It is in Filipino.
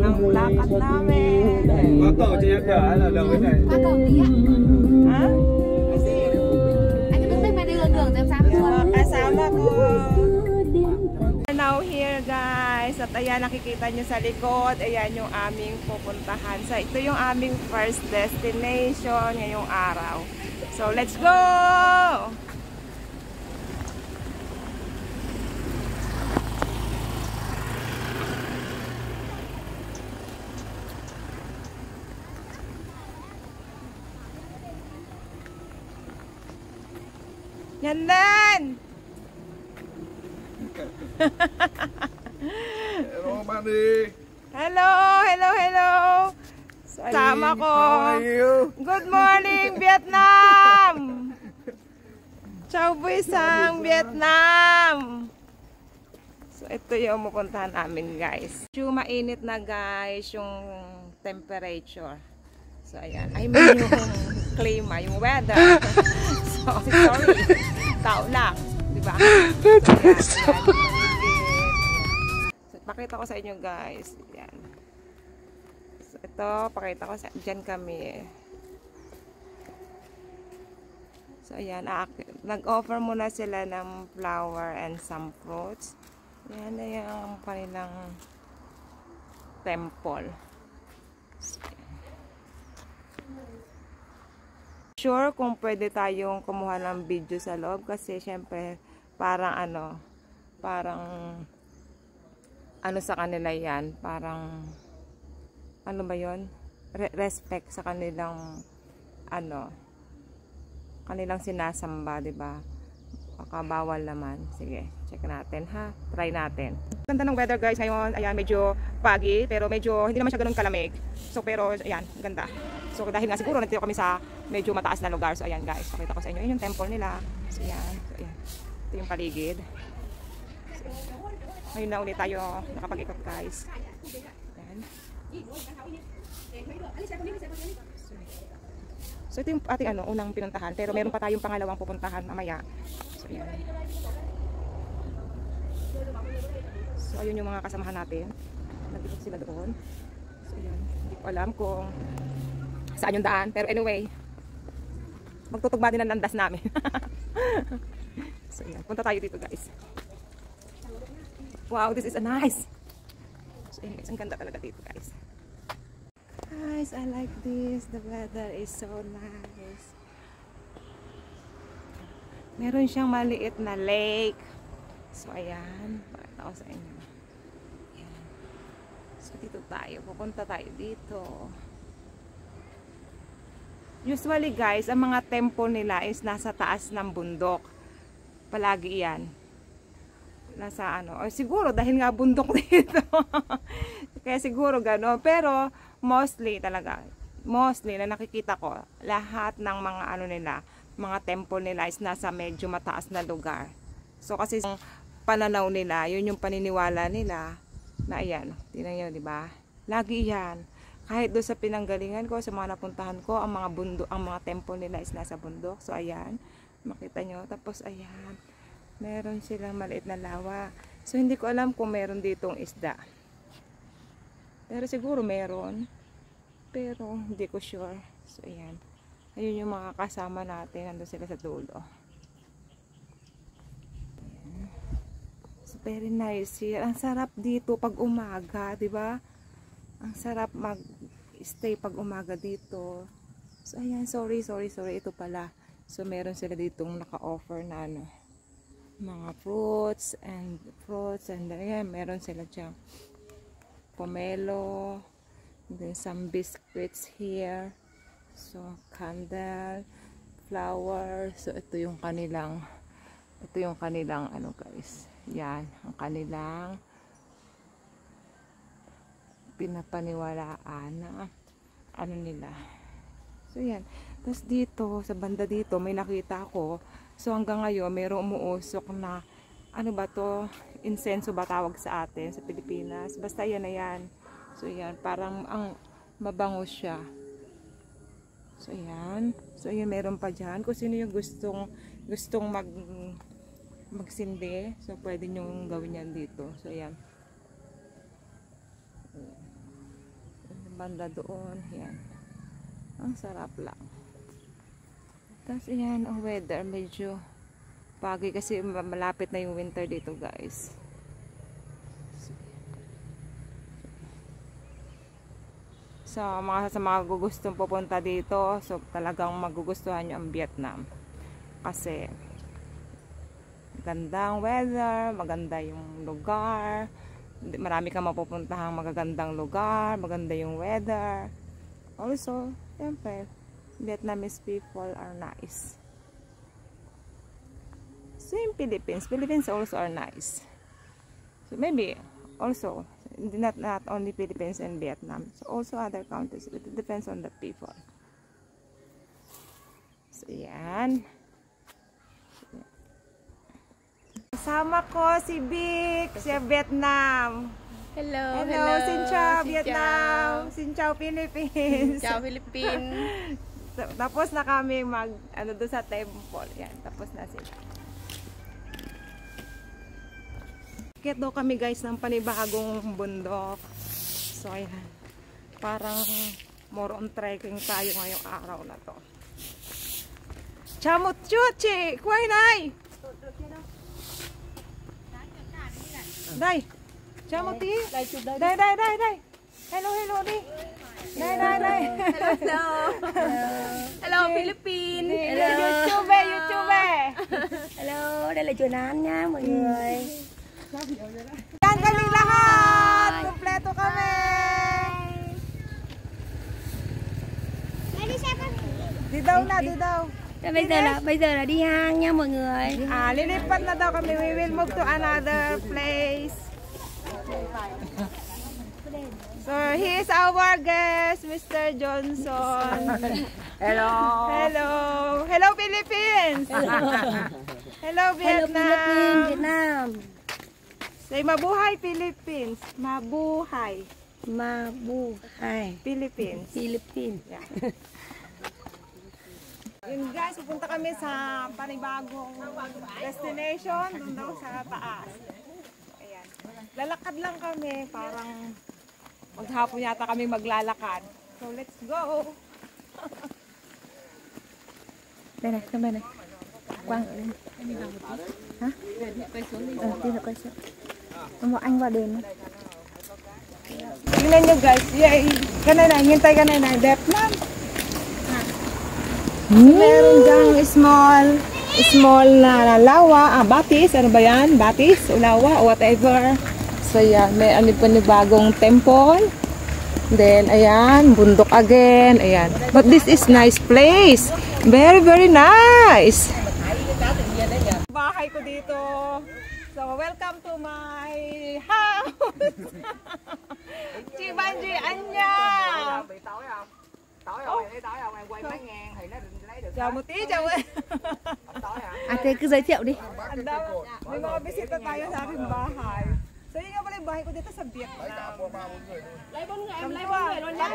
ang lakad namin. Bakau je yang dah lah dah cái này. Bakau dia. Ha? Anh đứng đây mà đi lên đường xem sao chưa? Kasama ko. Now here guys, at ayan nakikita nyo sa likod, ayan yung aming pupuntahan. So ito yung aming first destination ngayong araw. So let's go! Yan din! Hello Manny. Hello, hello, hello. So, sama ko. How are you? Good morning, Vietnam. Ciao Buisang, Vietnam. So ito yung pupuntahan namin, guys. Medyo mainit na, guys, yung temperature. So ayan, I mean yung klima, yung weather. So sorry, tao lang, di ba? So, pakita ko sa inyo guys. Yan. So, ito, pakita ko sa dyan kami. So, ayan. Nag-offer muna sila ng flower and some fruits. Yan na yung kanilang temple. So, sure kung pwede tayong kumuha ng video sa loob kasi syempre parang sa kanila yan, parang ano ba yon, respect sa kanilang kanilang sinasamba, di ba? Baka bawal naman. Sige, check natin ha, try natin. Ganda ng weather guys ngayon, ayan, medyo foggy pero medyo hindi naman siya ganoon kalamig. So pero ayan, ganda. So dahil nga siguro nandito kami sa medyo mataas na lugar. So ayan guys, pakita ko sa inyo, yun yung temple nila. So ayan, ito yung paligid. Ngayon na ulit tayo nakapag-ikot guys. Ayan. So ito yung ating unang pinuntahan. Pero meron pa tayong pangalawang pupuntahan mamaya. So ayan. So ayun yung mga kasamahan natin. Nag-ikot sila doon. So ayan. Hindi ko alam kung saan yung daan. Pero anyway, magtutugma din ang landas namin. So ayan. Punta tayo dito guys. Wow, this is a nice. So, anyways, ang ganda talaga dito, guys. Guys, I like this. The weather is so nice. Meron siyang maliit na lake. So, ayan. Pakita ko sa inyo. Ayan. So, dito tayo. Pupunta tayo dito. Usually, guys, ang mga temple nila is nasa taas ng bundok. Palagi yan. Nasa o siguro dahil nga bundok dito. Kaya siguro gano'n. Pero mostly na nakikita ko, lahat ng mga nila, mga temple nila is nasa medyo mataas na lugar. So kasi yung pananaw nila, yun yung paniniwala nila na ayan, tingnan niyo, di ba? Lagi yan. Kahit doon sa pinanggalingan ko, sa mga napuntahan ko, ang mga bundok, ang mga temple nila is nasa bundok. So ayan, makita nyo. Tapos ayan, meron silang maliit na lawa. So, hindi ko alam kung meron ditong isda. Pero siguro meron. Pero, hindi ko sure. So, ayan. Ayun yung mga kasama natin. Nandun sila sa dulo. Ayan. So, very nice here. Ang sarap dito pag umaga, di ba? Ang sarap mag-stay pag umaga dito. So, ayan. Sorry. Ito pala. So, meron sila ditong naka-offer na mga fruits and ayan, meron sila dyan pomelo, then some biscuits here, so candle, flower. So ito yung kanilang guys, yan ang kanilang pinapaniwalaan na nila. So yan, tapos dito sa banda dito may nakita ako. So hanggang ngayon mayroong umuusok na ba to? Insenso ba tawag sa atin sa Pilipinas? Basta yan na yan. So yan, parang ang mabango siya. So yan. So yan, meron pa dyan. Kung sino yung gustong magsindi, so pwede nyong gawin yan dito. So yan. banda doon. Yan. Ang sarap lang. Tapos yan, ang weather medyo pagi kasi malapit na yung winter dito, guys. So, sa mga gustong pupunta dito, so talagang magugustuhan nyo ang Vietnam. Kasi magandang weather, maganda yung lugar, marami kang mapupuntahang magagandang lugar, maganda yung weather. Also, siyempre, Vietnamese people are nice. Same Philippines. Philippines also are nice. So maybe also not only Philippines and Vietnam, so also other countries. It depends on the people. So yan. Kasama ko si Vic, siya Vietnam. Hello. Hello, xin chào Vietnam. Xin chào Philippines. Ciao Philippines. Tapos na kami doon sa temple. Yan, tapos na sila. Akit daw kami guys ng panibagong bundok. So ayan, parang more on trekking tayo ngayong araw na to. Chamot chuchi! Kuway nai! Đây! Chamot tí! Đây! Hello đi! Đây! Hello. Hello Philippines. Hello. YouTube! Hello, đây là chùa Nam nha mọi người. Yan kami lahat! Kompleto kami! Đi đâu na, đi đâu? Bây giờ là đi hang nha mọi người. Lilipat na daw kami. We will move to another place. So, he is our guest, Mr. Johnson. Hello. Hello, Philippines! Hello, Vietnam! Vietnam. Say, mabuhay, Philippines! Mabuhay! Philippines! Philippines. Yeah. Yun guys, pupunta kami sa panibagong destination, doon daw sa taas. Ayan. Lalakad lang kami, parang maghapon yata kami maglalakad. So let's go! Đây này, trong đây này. Quang. Hả? Đi là quay xuống. Anh vào đền. Tingnan nyo guys, kanay na, hintay kanay na, Vietnam. Meron dyang small na lawa, batis, ano ba yan? Batis, ulawa, whatever. So yan, may panibagong temple. Then, ayan, bundok again, ayan. But this is nice place. Very, very nice. Bahay ko dito. So, welcome to my house. Chị Banji, Anya. Chào một tí, chào ơi. Thế cứ giới thiệu đi. May mga bisita tayo sa aking bahay. So, yun nga pala yung bahay ko dito sa Vietnam. Lấy 4 người em lấy 4 người luôn nhá.